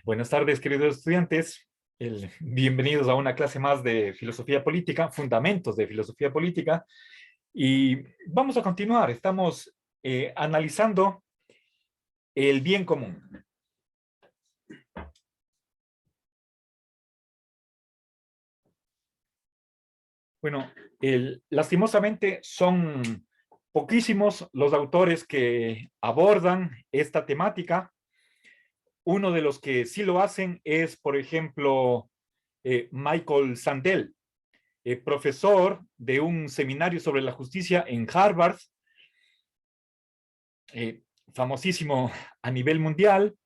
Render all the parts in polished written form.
Buenas tardes, queridos estudiantes. Bienvenidos a una clase más de filosofía política, fundamentos de filosofía política. Y vamos a continuar. Estamos analizando el bien común. Bueno, lastimosamente son poquísimos los autores que abordan esta temática. Uno de los que sí lo hacen es, por ejemplo, Michael Sandel, profesor de un seminario sobre la justicia en Harvard, famosísimo a nivel mundial.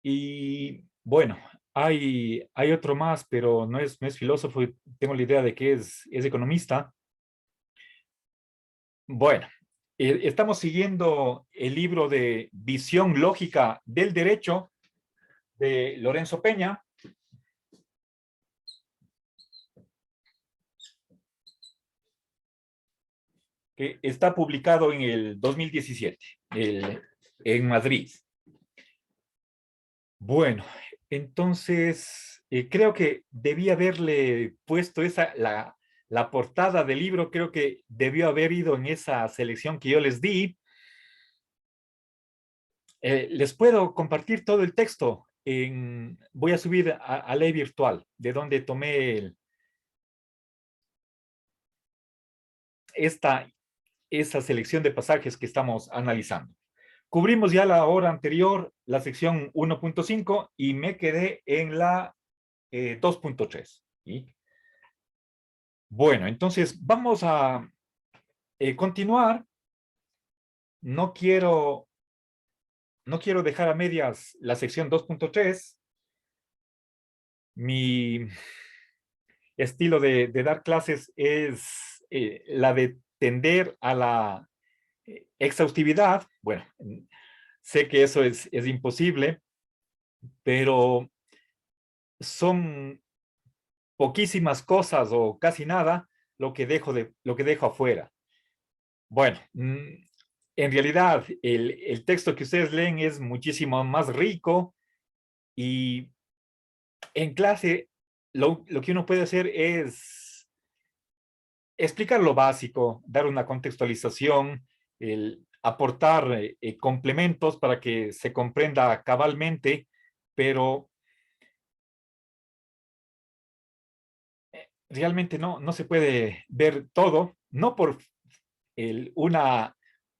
Y bueno, hay otro más, pero no es filósofo, tengo la idea de que es economista. Bueno, estamos siguiendo el libro de Visión Lógica del Derecho de Lorenzo Peña. Que está publicado en el 2017, en Madrid. Bueno, entonces creo que debí haberle puesto la portada del libro, creo que debió haber ido en esa selección que yo les di. Les puedo compartir todo el texto. Voy a subir a ley virtual, de donde tomé esa selección de pasajes que estamos analizando. Cubrimos ya la hora anterior la sección 1.5 y me quedé en la 2.3. ¿Sí? Bueno, entonces vamos a continuar. No quiero, no quiero dejar a medias la sección 2.3. Mi estilo de dar clases es la de tender a la exhaustividad. Bueno, sé que eso es imposible, pero son poquísimas cosas o casi nada lo que dejo afuera. Bueno, en realidad el texto que ustedes leen es muchísimo más rico y en clase lo que uno puede hacer es explicar lo básico, dar una contextualización, aportar complementos para que se comprenda cabalmente, pero realmente no se puede ver todo, no por una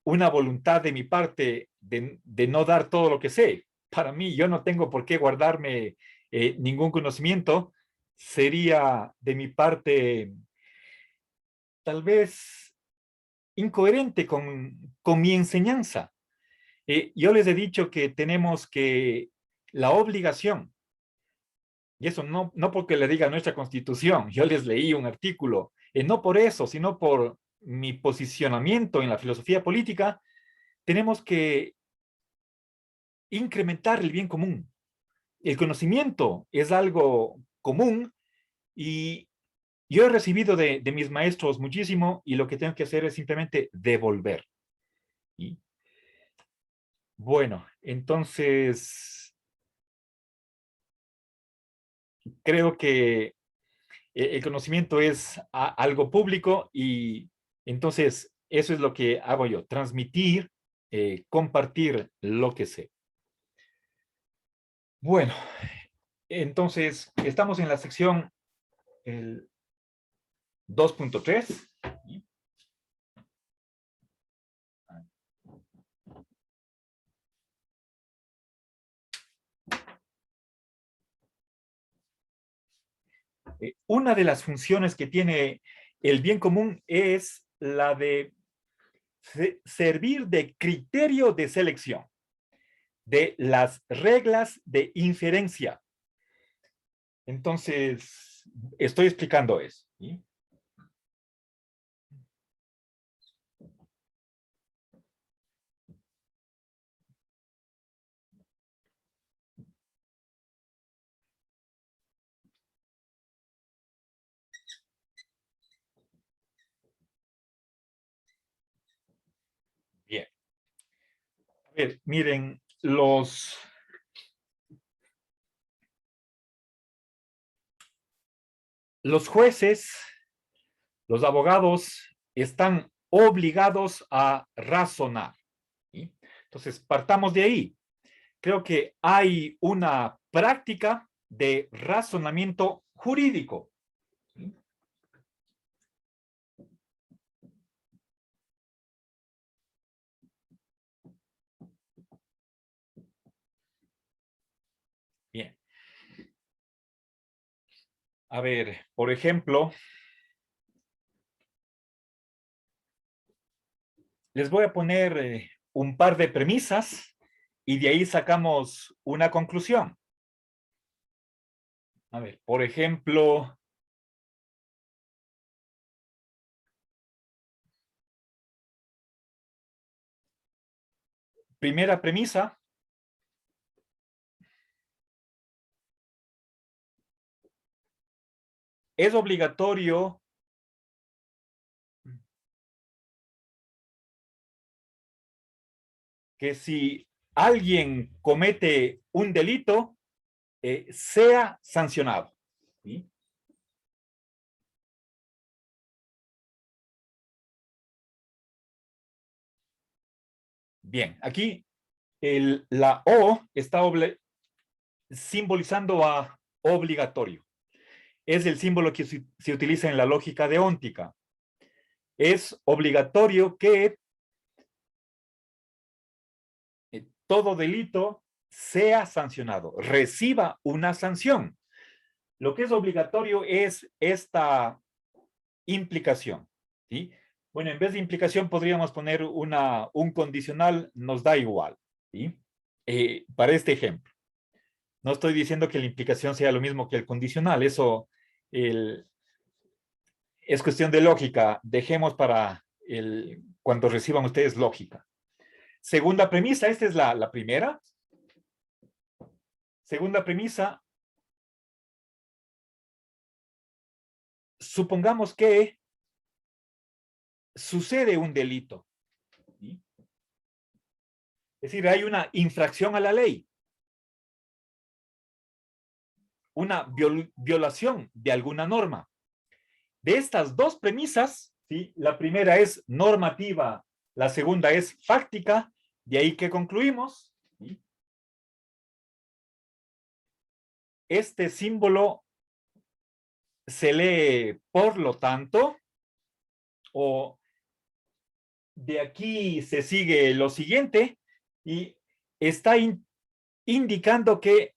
voluntad de mi parte de no dar todo lo que sé. Para mí, yo no tengo por qué guardarme ningún conocimiento. Sería de mi parte tal vez incoherente con mi enseñanza. Yo les he dicho que tenemos que la obligación, y eso no porque le diga nuestra constitución, yo les leí un artículo, no por eso, sino por mi posicionamiento en la filosofía política, tenemos que incrementar el bien común. El conocimiento es algo común y yo he recibido de mis maestros muchísimo y lo que tengo que hacer es simplemente devolver. ¿Sí? Bueno, entonces creo que el conocimiento es algo público y entonces eso es lo que hago yo, transmitir, compartir lo que sé. Bueno, entonces estamos en la sección el 2.3. Una de las funciones que tiene el bien común es la de servir de criterio de selección de las reglas de inferencia. Entonces, estoy explicando eso. ¿Sí? Bien. A ver, miren, los jueces, los abogados están obligados a razonar. ¿Sí? Entonces, partamos de ahí. Creo que hay una práctica de razonamiento jurídico. ¿Sí? Bien. A ver, por ejemplo, les voy a poner un par de premisas y de ahí sacamos una conclusión. A ver, por ejemplo, primera premisa, es obligatorio que si alguien comete un delito, sea sancionado. ¿Sí? Bien, aquí la O está simbolizando a obligatorio. Es el símbolo que se utiliza en la lógica deóntica. Es obligatorio que todo delito sea sancionado, reciba una sanción. Lo que es obligatorio es esta implicación. ¿Sí? Bueno, en vez de implicación podríamos poner un condicional, nos da igual. ¿Sí? Para este ejemplo. No estoy diciendo que la implicación sea lo mismo que el condicional, eso es cuestión de lógica. Dejemos para cuando reciban ustedes lógica. Segunda premisa, esta es la primera. Segunda premisa, supongamos que sucede un delito. ¿Sí? Es decir, hay una infracción a la ley, una violación de alguna norma. De estas dos premisas, ¿sí? La primera es normativa, la segunda es fáctica, de ahí que concluimos. ¿Sí? Este símbolo se lee, por lo tanto, o de aquí se sigue lo siguiente, y está indicando que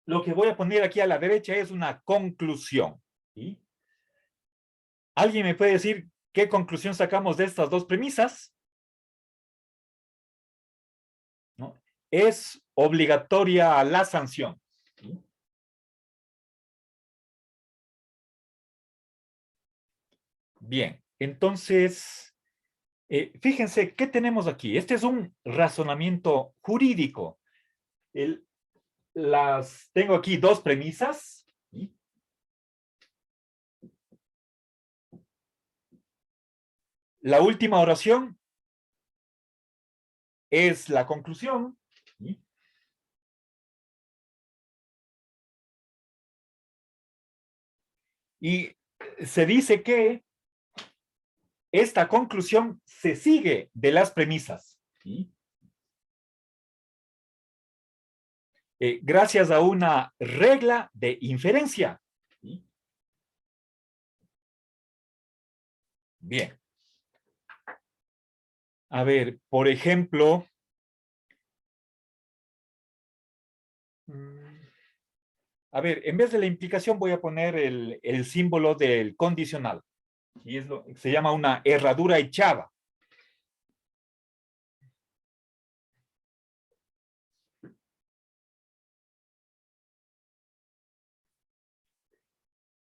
lo que voy a poner aquí a la derecha es una conclusión. ¿Sí? ¿Alguien me puede decir qué conclusión sacamos de estas dos premisas? ¿No? Es obligatoria la sanción. ¿Sí? Bien, entonces, fíjense, ¿qué tenemos aquí? Este es un razonamiento jurídico. Tengo aquí dos premisas. ¿Sí? La última oración es la conclusión. ¿Sí? Y se dice que esta conclusión se sigue de las premisas. ¿Sí? Gracias a una regla de inferencia. ¿Sí? Bien. A ver, por ejemplo, a ver, en vez de la implicación voy a poner el símbolo del condicional. Y se llama una herradura echada.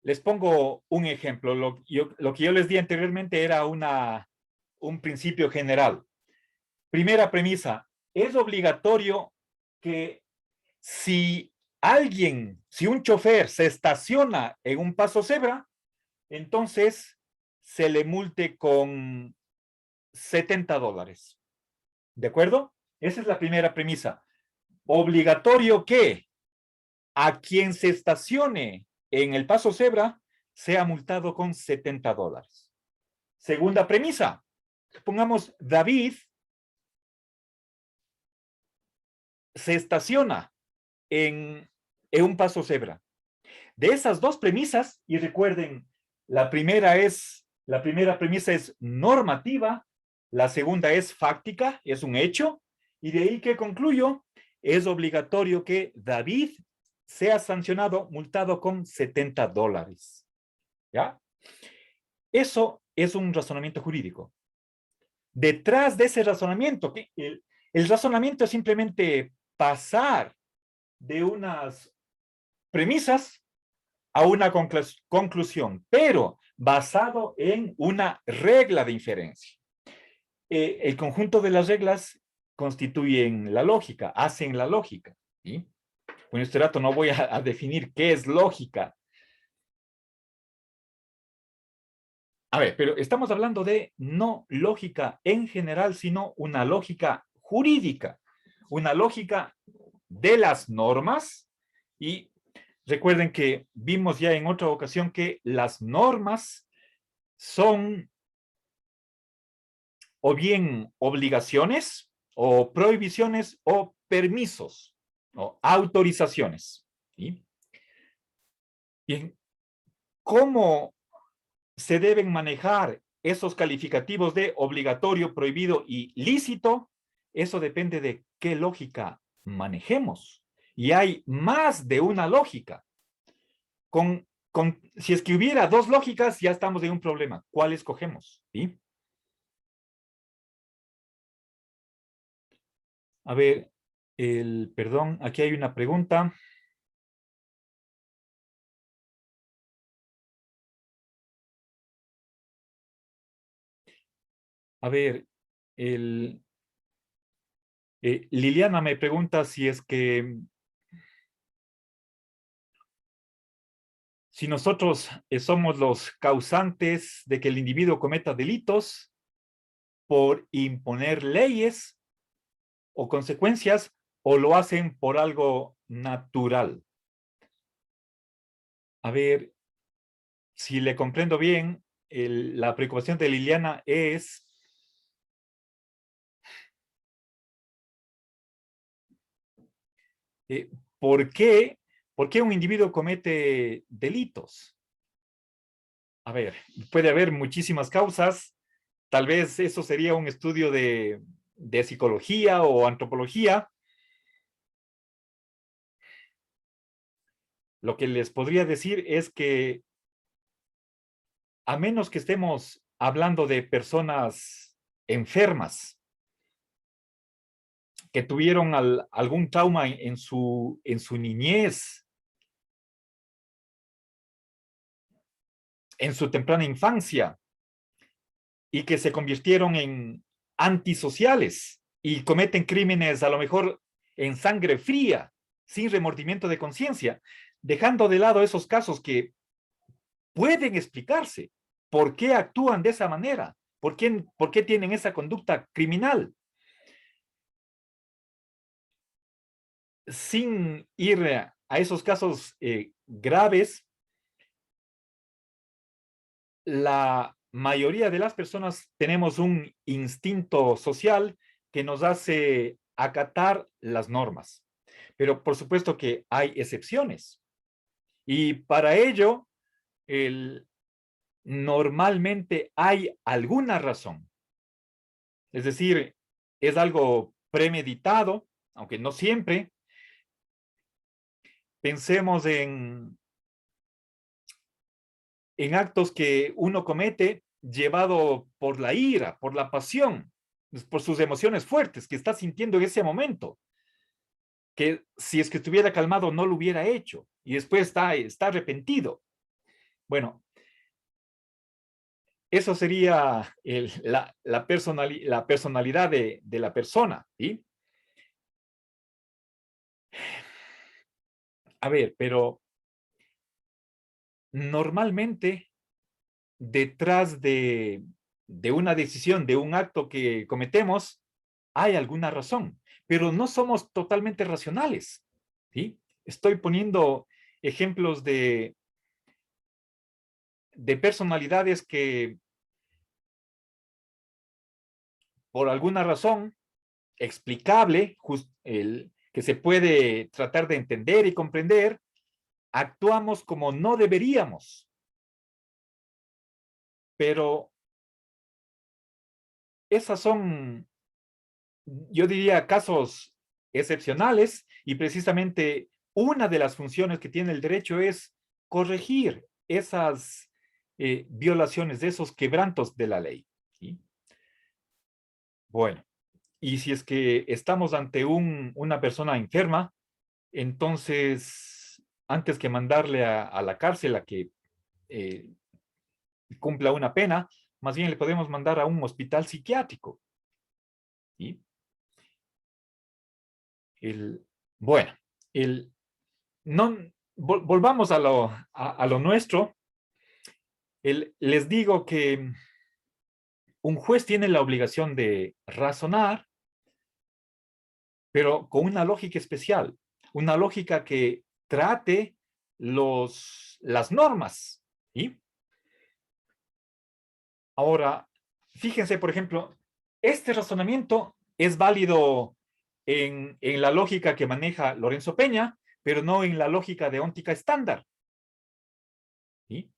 Les pongo un ejemplo. Lo que yo les di anteriormente era un principio general. Primera premisa, es obligatorio que si un chofer se estaciona en un paso cebra, entonces se le multe con $70. ¿De acuerdo? Esa es la primera premisa. Obligatorio que a quien se estacione en el paso cebra sea multado con $70. Segunda premisa. Pongamos, David se estaciona en un paso cebra. De esas dos premisas, y recuerden, la primera premisa es normativa, la segunda es fáctica, es un hecho, y de ahí que concluyo, es obligatorio que David sea sancionado, multado con $70. ¿Ya? Eso es un razonamiento jurídico. Detrás de ese razonamiento, el razonamiento es simplemente pasar de unas premisas a una conclusión, pero basado en una regla de inferencia. El conjunto de las reglas constituyen la lógica, hacen la lógica. ¿Sí? Con este rato no voy a definir qué es lógica. A ver, pero estamos hablando de no lógica en general, sino una lógica jurídica, una lógica de las normas. Y recuerden que vimos ya en otra ocasión que las normas son o bien obligaciones o prohibiciones o permisos o autorizaciones. ¿Sí? Bien, ¿cómo se deben manejar esos calificativos de obligatorio, prohibido y lícito? Eso depende de qué lógica manejemos. Y hay más de una lógica. Si es que hubiera dos lógicas, ya estamos en un problema. ¿Cuál escogemos? ¿Sí? A ver, perdón, aquí hay una pregunta. A ver, el, Liliana me pregunta si es que si nosotros somos los causantes de que el individuo cometa delitos por imponer leyes o consecuencias o lo hacen por algo natural. A ver, si le comprendo bien, la preocupación de Liliana es eh, ¿por qué, ¿por qué un individuo comete delitos? A ver, puede haber muchísimas causas. Tal vez eso sería un estudio de psicología o antropología. Lo que les podría decir es que a menos que estemos hablando de personas enfermas que tuvieron algún trauma en su niñez, en su temprana infancia, y que se convirtieron en antisociales y cometen crímenes a lo mejor en sangre fría, sin remordimiento de conciencia, dejando de lado esos casos que pueden explicarse por qué actúan de esa manera, por qué tienen esa conducta criminal, sin ir a esos casos graves. La mayoría de las personas tenemos un instinto social que nos hace acatar las normas. Pero por supuesto que hay excepciones. Y para ello, normalmente hay alguna razón. Es decir, es algo premeditado, aunque no siempre. Pensemos en actos que uno comete llevado por la ira, por la pasión, por sus emociones fuertes que está sintiendo en ese momento, que si es que estuviera calmado no lo hubiera hecho y después está arrepentido. Bueno, eso sería la personalidad de la persona, ¿sí? A ver, pero normalmente detrás de una decisión, de un acto que cometemos, hay alguna razón. pero no somos totalmente racionales, ¿sí? Estoy poniendo ejemplos de personalidades que por alguna razón explicable, que se puede tratar de entender y comprender, actuamos como no deberíamos. Pero esas son, yo diría, casos excepcionales y precisamente una de las funciones que tiene el derecho es corregir esas violaciones, de esos quebrantos de la ley. ¿Sí? Bueno, y si es que estamos ante una persona enferma, entonces, antes que mandarle a la cárcel a que eh, cumpla una pena, más bien le podemos mandar a un hospital psiquiátrico. ¿Sí? El, bueno, el, no, volvamos a lo nuestro. Les digo que un juez tiene la obligación de razonar, pero con una lógica especial, una lógica que trate las normas. ¿Sí? Ahora, fíjense, por ejemplo, este razonamiento es válido en la lógica que maneja Lorenzo Peña, pero no en la lógica de óntica estándar. ¿Sí?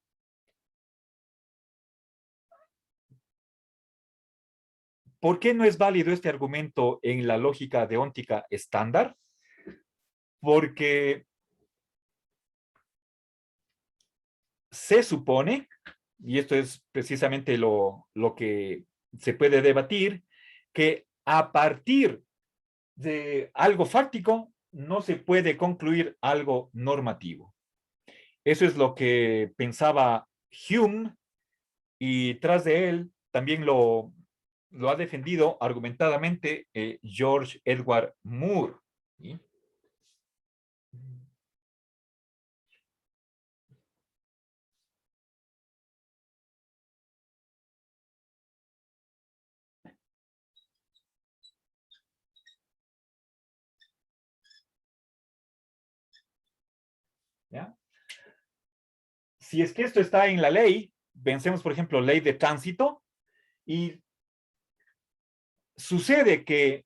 ¿Por qué no es válido este argumento en la lógica de óntica estándar? Porque se supone, y esto es precisamente lo que se puede debatir, que a partir de algo fáctico no se puede concluir algo normativo. Eso es lo que pensaba Hume y tras de él también lo ha defendido argumentadamente George Edward Moore. ¿Sí? ¿Ya? Si es que esto está en la ley, pensemos por ejemplo ley de tránsito, y sucede que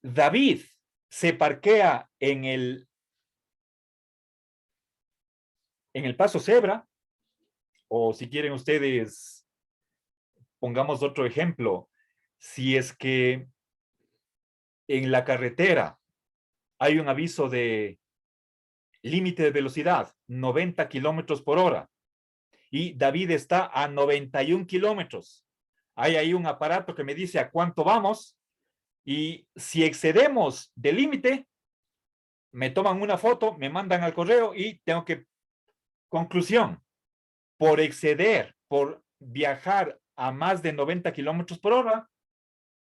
David se parquea en el paso cebra, o si quieren ustedes, pongamos otro ejemplo, si es que en la carretera hay un aviso de límite de velocidad, 90 kilómetros por hora, y David está a 91 kilómetros. Hay ahí un aparato que me dice a cuánto vamos, y si excedemos del límite, me toman una foto, me mandan al correo y tengo que, conclusión, por exceder, por viajar a más de 90 kilómetros por hora,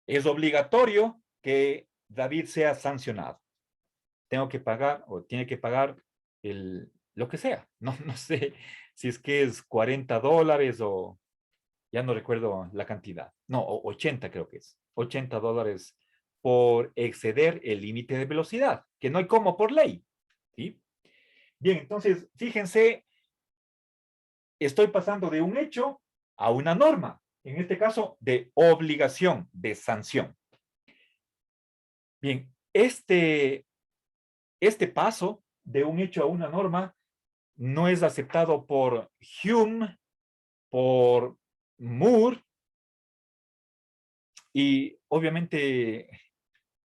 es obligatorio que David sea sancionado. Tengo que pagar o tiene que pagar lo que sea. No sé si es que es $40 o ya no recuerdo la cantidad. No, 80 creo que es. $80 por exceder el límite de velocidad, que no hay como por ley. ¿Sí? Bien, entonces, fíjense, estoy pasando de un hecho a una norma, en este caso de obligación, de sanción. Bien, este paso de un hecho a una norma no es aceptado por Hume, por Moore y obviamente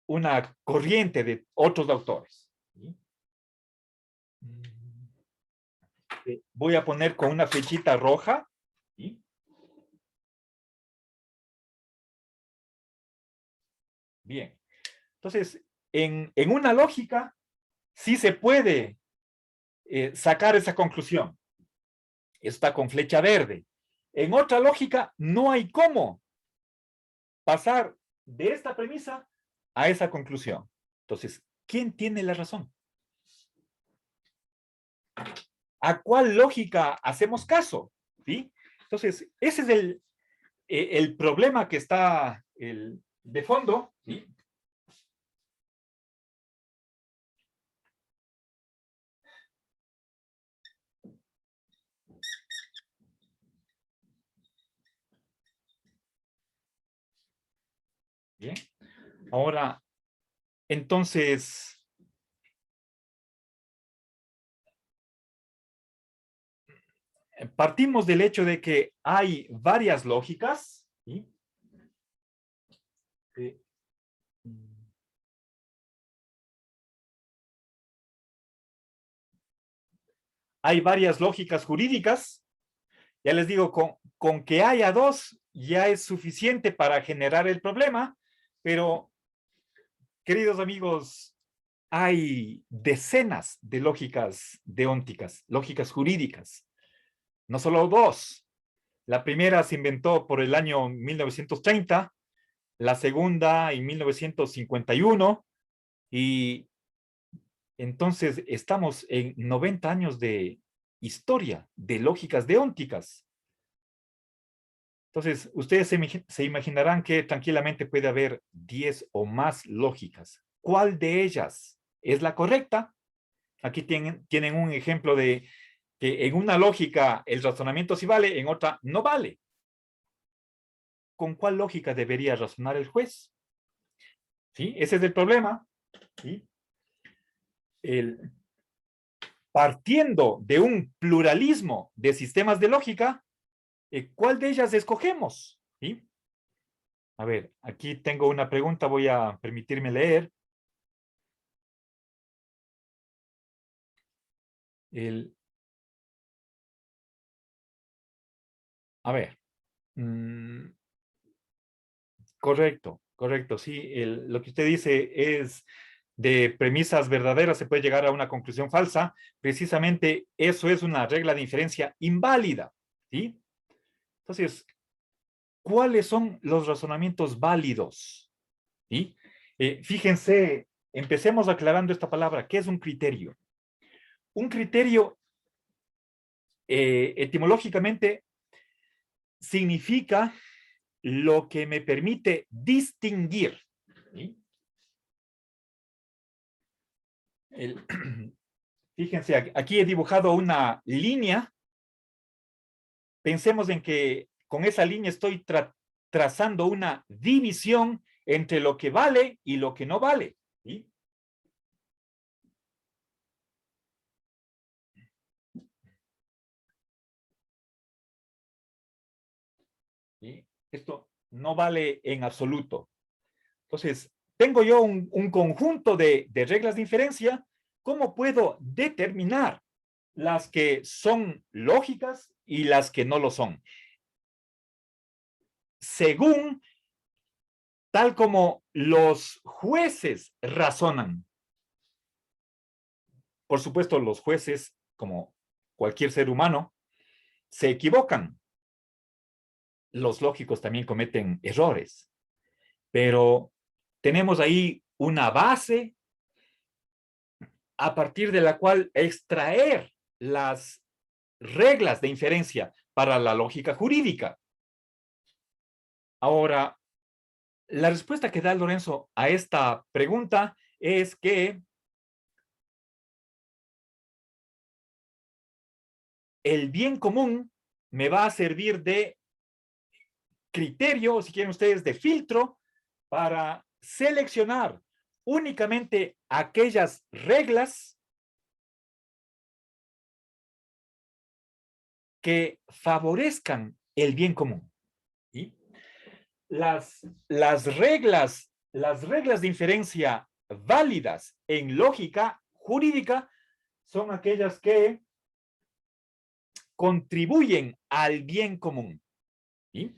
una corriente de otros autores. ¿Sí? Voy a poner con una flechita roja. ¿Sí? Bien. Entonces, en una lógica, sí se puede sacar esa conclusión. Está con flecha verde. En otra lógica, no hay cómo pasar de esta premisa a esa conclusión. Entonces, ¿quién tiene la razón? ¿A cuál lógica hacemos caso? ¿Sí? Entonces, ese es el problema que está de fondo, ¿sí? Bien. Ahora, entonces, partimos del hecho de que hay varias lógicas, ¿sí? Eh, Hay varias lógicas jurídicas. Ya les digo, con que haya dos ya es suficiente para generar el problema, pero, queridos amigos, hay decenas de lógicas deónticas, lógicas jurídicas, no solo dos. La primera se inventó por el año 1930, la segunda en 1951, y entonces estamos en 90 años de historia de lógicas deónticas. Entonces, ustedes se imaginarán que tranquilamente puede haber 10 o más lógicas. ¿Cuál de ellas es la correcta? Aquí tienen un ejemplo de que en una lógica el razonamiento sí vale, en otra no vale. ¿Con cuál lógica debería razonar el juez? ¿Sí? Ese es el problema. ¿Sí? El, partiendo de un pluralismo de sistemas de lógica, ¿cuál de ellas escogemos? ¿Sí? A ver, aquí tengo una pregunta, voy a permitirme leer. El, a ver, mmm, correcto, correcto, sí. Lo que usted dice es de premisas verdaderas se puede llegar a una conclusión falsa. Precisamente eso es una regla de inferencia inválida, ¿sí? Entonces, ¿cuáles son los razonamientos válidos? ¿Sí? Fíjense, empecemos aclarando esta palabra. ¿Qué es un criterio? Un criterio, etimológicamente, significa lo que me permite distinguir. ¿Sí? El, fíjense, aquí he dibujado una línea. Pensemos en que con esa línea estoy trazando una división entre lo que vale y lo que no vale. ¿Sí? ¿Sí? Esto no vale en absoluto. Entonces, tengo yo un conjunto de reglas de inferencia. ¿Cómo puedo determinar las que son lógicas y las que no lo son? Según tal como los jueces razonan. Por supuesto, los jueces, como cualquier ser humano, se equivocan. Los lógicos también cometen errores, pero tenemos ahí una base a partir de la cual extraer las reglas de inferencia para la lógica jurídica. Ahora, la respuesta que da Lorenzo a esta pregunta es que el bien común me va a servir de criterio, o si quieren ustedes, de filtro para seleccionar únicamente aquellas reglas que favorezcan el bien común. ¿Sí? Las reglas de inferencia válidas en lógica jurídica son aquellas que contribuyen al bien común. ¿Sí?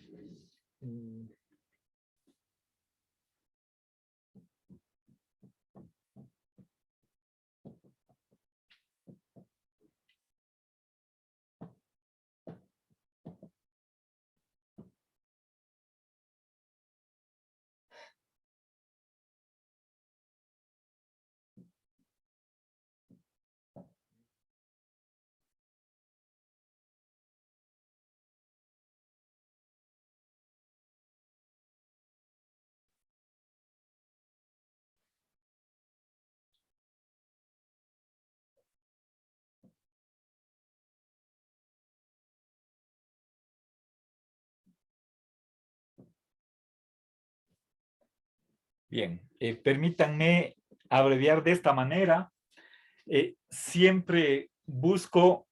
Bien, permítanme abreviar de esta manera. Siempre busco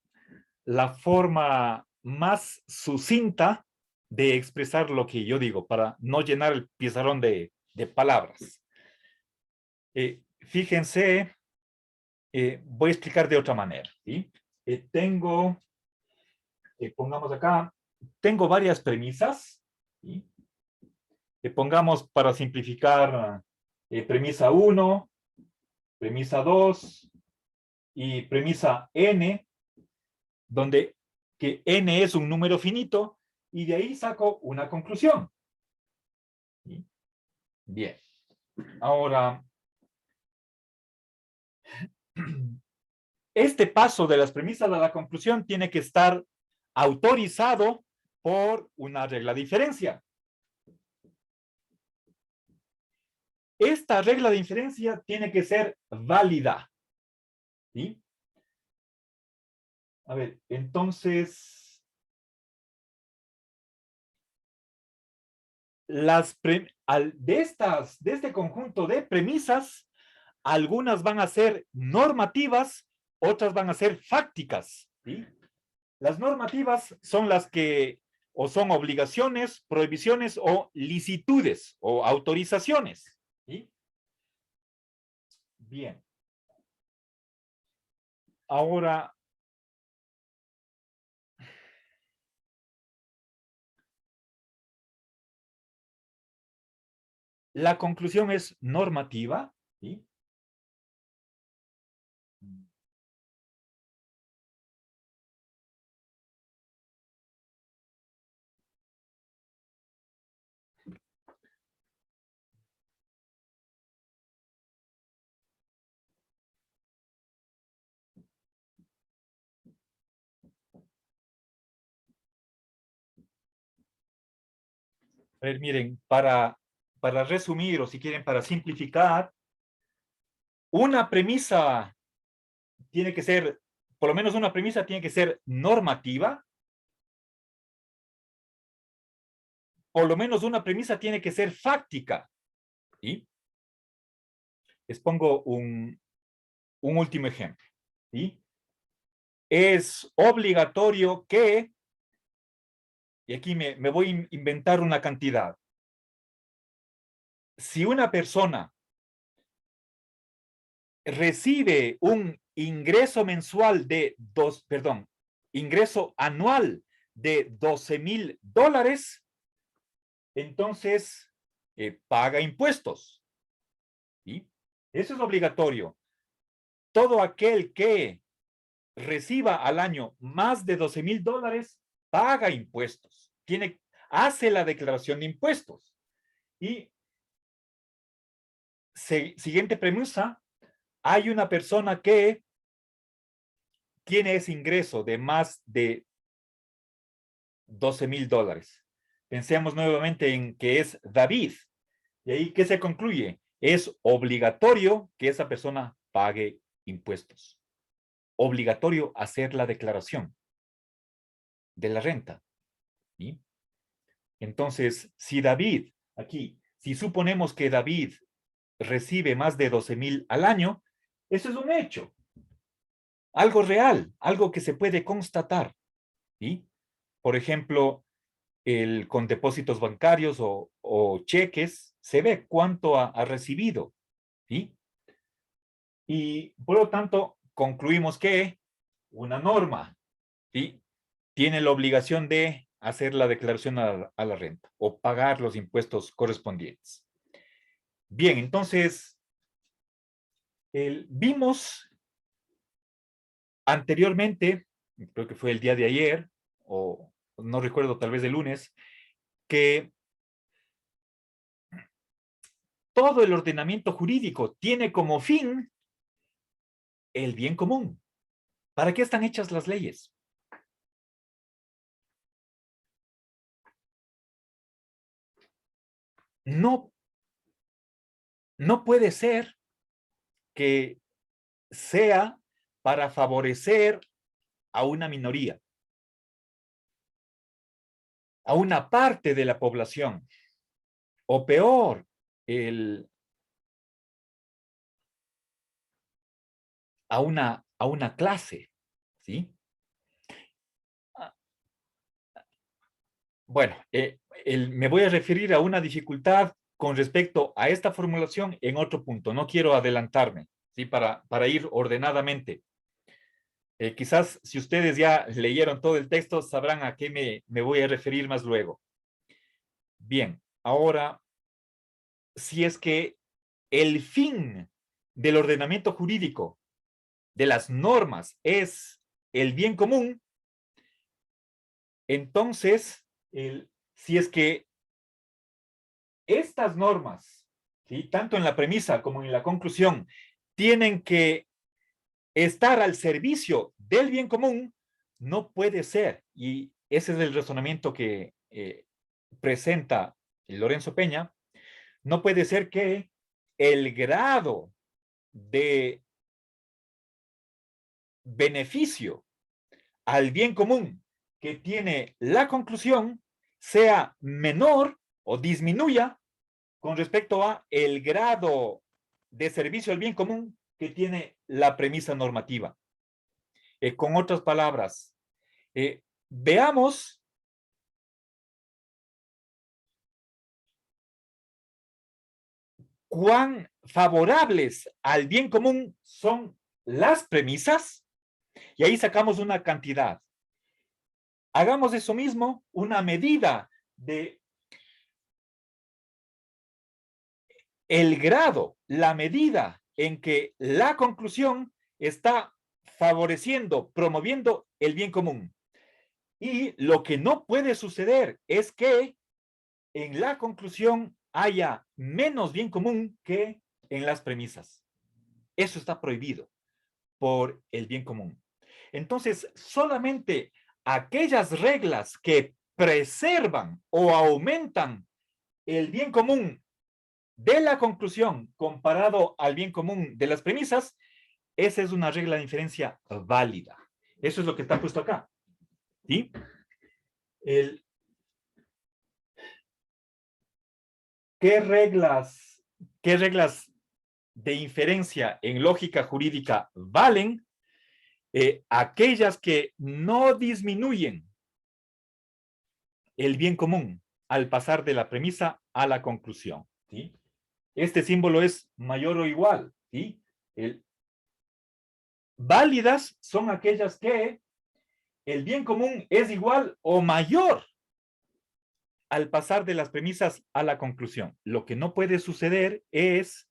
la forma más sucinta de expresar lo que yo digo para no llenar el pizarrón de palabras. Fíjense, voy a explicar de otra manera. ¿Sí? Pongamos acá, tengo varias premisas. ¿Sí? Pongamos para simplificar premisa 1, premisa 2 y premisa n, donde que n es un número finito, y de ahí saco una conclusión. ¿Sí? Bien. Ahora, este paso de las premisas a la conclusión tiene que estar autorizado por una regla de inferencia. Esta regla de inferencia tiene que ser válida. ¿Sí? A ver, entonces, de este conjunto de premisas, algunas van a ser normativas, otras van a ser fácticas. ¿Sí? Las normativas son las que o son obligaciones, prohibiciones o licitudes o autorizaciones. ¿Sí? Bien. Ahora, la conclusión es normativa. ¿Sí? A ver, miren, para resumir o si quieren para simplificar, una premisa tiene que ser, por lo menos una premisa tiene que ser normativa, por lo menos una premisa tiene que ser fáctica. ¿Sí? Les pongo un último ejemplo. ¿Sí? Es obligatorio que, y aquí me voy a inventar una cantidad, si una persona recibe un ingreso mensual de ingreso anual de $12,000, entonces paga impuestos. ¿Sí? Eso es obligatorio. Todo aquel que reciba al año más de $12,000 paga impuestos. Hace la declaración de impuestos. Y siguiente premisa, hay una persona que tiene ese ingreso de más de $12,000. Pensemos nuevamente en que es David. ¿Y ahí qué se concluye? Es obligatorio que esa persona pague impuestos. Obligatorio hacer la declaración de la renta. ¿Sí? Entonces, si suponemos que David recibe más de 12,000 al año, eso es un hecho, algo real, algo que se puede constatar. ¿Sí? Por ejemplo, con depósitos bancarios o cheques, se ve cuánto ha recibido. ¿Sí? Y por lo tanto, concluimos que una norma, ¿sí?, tiene la obligación de hacer la declaración a la renta o pagar los impuestos correspondientes. Bien, entonces, vimos anteriormente, creo que fue el día de ayer, o no recuerdo, tal vez el lunes, que todo el ordenamiento jurídico tiene como fin el bien común. ¿Para qué están hechas las leyes? No, no puede ser que sea para favorecer a una minoría, a una parte de la población, o peor, el a una clase, ¿sí? Bueno, me voy a referir a una dificultad con respecto a esta formulación en otro punto. No quiero adelantarme, ¿sí? Para ir ordenadamente. Quizás si ustedes ya leyeron todo el texto, sabrán a qué me voy a referir más luego. Bien, ahora, si es que el fin del ordenamiento jurídico, de las normas, es el bien común, entonces, si es que estas normas, ¿sí?, tanto en la premisa como en la conclusión, tienen que estar al servicio del bien común, no puede ser, y ese es el razonamiento que presenta Lorenzo Peña, no puede ser que el grado de beneficio al bien común que tiene la conclusión sea menor o disminuya con respecto a el grado de servicio al bien común que tiene la premisa normativa. Con otras palabras, veamos cuán favorables al bien común son las premisas y ahí sacamos una cantidad. Hagamos eso mismo, una medida de el grado, la medida en que la conclusión está favoreciendo, promoviendo el bien común. Y lo que no puede suceder es que en la conclusión haya menos bien común que en las premisas. Eso está prohibido por el bien común. Entonces, solamente aquellas reglas que preservan o aumentan el bien común de la conclusión comparado al bien común de las premisas, esa es una regla de inferencia válida. Eso es lo que está puesto acá. ¿Sí? ¿Qué reglas de inferencia en lógica jurídica valen? Aquellas que no disminuyen el bien común al pasar de la premisa a la conclusión. ¿Sí? Este símbolo es mayor o igual. ¿Sí? Válidas son aquellas que el bien común es igual o mayor al pasar de las premisas a la conclusión. Lo que no puede suceder es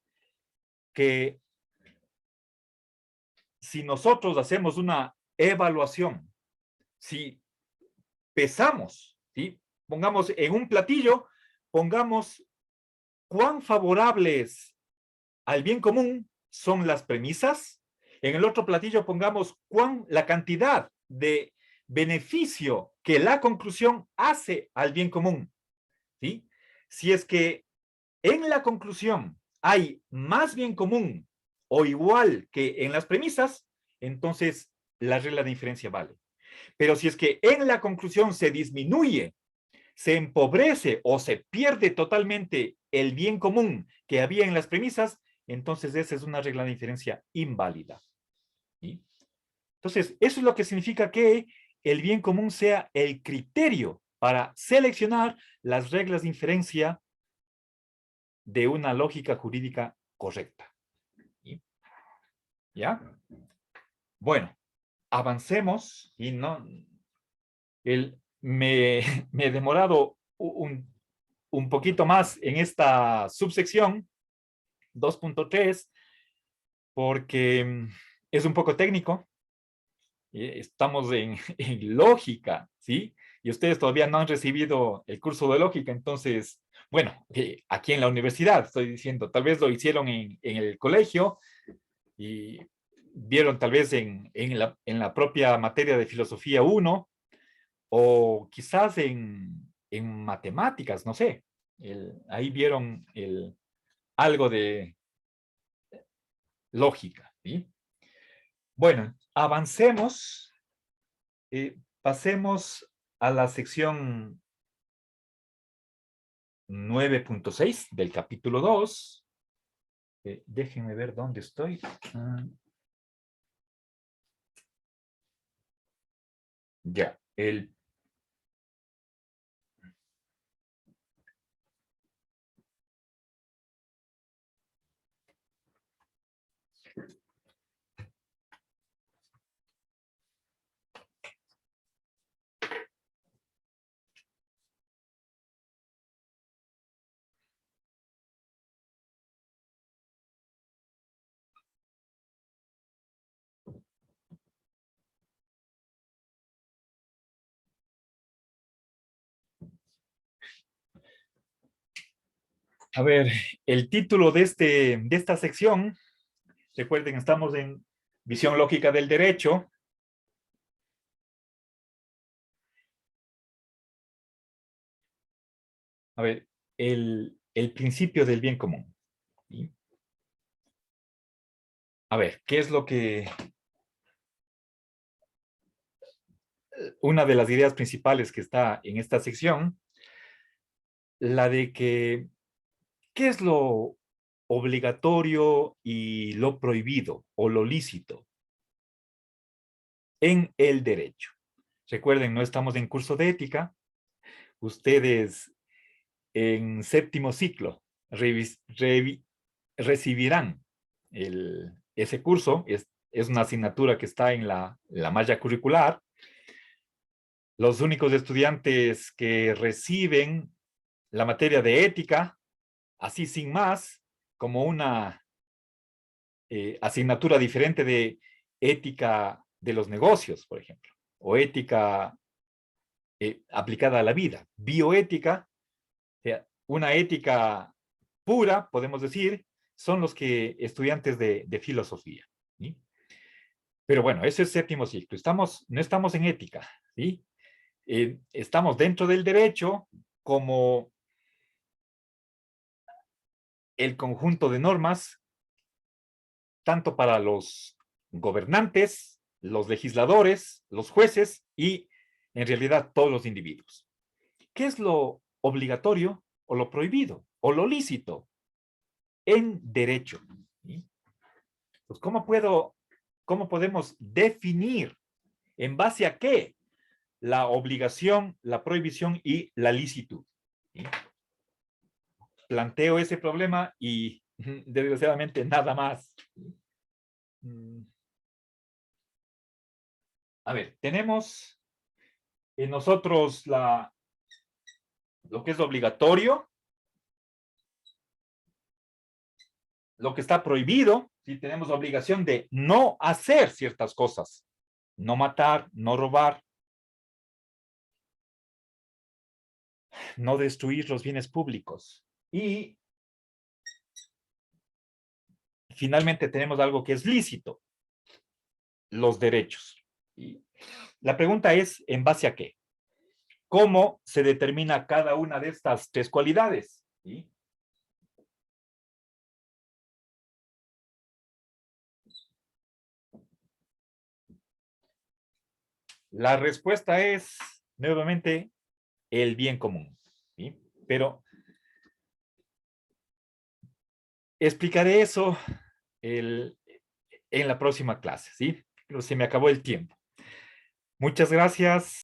que si nosotros hacemos una evaluación, si pesamos, ¿sí?, pongamos en un platillo, pongamos cuán favorables al bien común son las premisas, en el otro platillo pongamos la cantidad de beneficio que la conclusión hace al bien común, ¿sí? Si es que en la conclusión hay más bien común o igual que en las premisas, entonces la regla de inferencia vale. Pero si es que en la conclusión se disminuye, se empobrece o se pierde totalmente el bien común que había en las premisas, entonces esa es una regla de inferencia inválida. ¿Sí? Entonces, eso es lo que significa que el bien común sea el criterio para seleccionar las reglas de inferencia de una lógica jurídica correcta. ¿Sí? ¿Ya? Bueno, avancemos y no, me he demorado un poquito más en esta subsección 2.3 porque es un poco técnico. Estamos en lógica, ¿sí? Y ustedes todavía no han recibido el curso de lógica, entonces, bueno, aquí en la universidad estoy diciendo, tal vez lo hicieron en el colegio y vieron tal vez en la propia materia de filosofía 1 o quizás en matemáticas, no sé. Ahí vieron algo de lógica, ¿sí? Bueno, avancemos, pasemos a la sección 9.6 del capítulo 2. Déjenme ver dónde estoy. Ya, a ver, el título de esta sección, recuerden, estamos en visión lógica del derecho. A ver, el principio del bien común. ¿Sí? A ver, ¿qué es lo que... Una de las ideas principales que está en esta sección, la de que, ¿qué es lo obligatorio y lo prohibido o lo lícito en el derecho? Recuerden, no estamos en curso de ética. Ustedes en séptimo ciclo recibirán ese curso. Es una asignatura que está en la malla curricular. Los únicos estudiantes que reciben la materia de ética, así sin más, como una asignatura diferente de ética de los negocios, por ejemplo, o ética aplicada a la vida, bioética, o sea, una ética pura, podemos decir, son los que estudiantes de filosofía. ¿Sí? Pero bueno, ese es séptimo ciclo. No estamos en ética, ¿sí? Estamos dentro del derecho como el conjunto de normas, tanto para los gobernantes, los legisladores, los jueces y en realidad todos los individuos. ¿Qué es lo obligatorio o lo prohibido o lo lícito en derecho? ¿Sí? Pues, ¿cómo podemos definir en base a qué la obligación, la prohibición y la licitud? ¿Sí? Planteo ese problema y desgraciadamente nada más. A ver, tenemos en nosotros lo que es obligatorio, lo que está prohibido, si tenemos obligación de no hacer ciertas cosas, no matar, no robar, no destruir los bienes públicos. Y finalmente tenemos algo que es lícito, los derechos. Y la pregunta es, ¿en base a qué? ¿Cómo se determina cada una de estas tres cualidades? ¿Sí? La respuesta es, nuevamente, el bien común. ¿Sí? Pero explicaré eso en la próxima clase, ¿sí? Pero se me acabó el tiempo. Muchas gracias.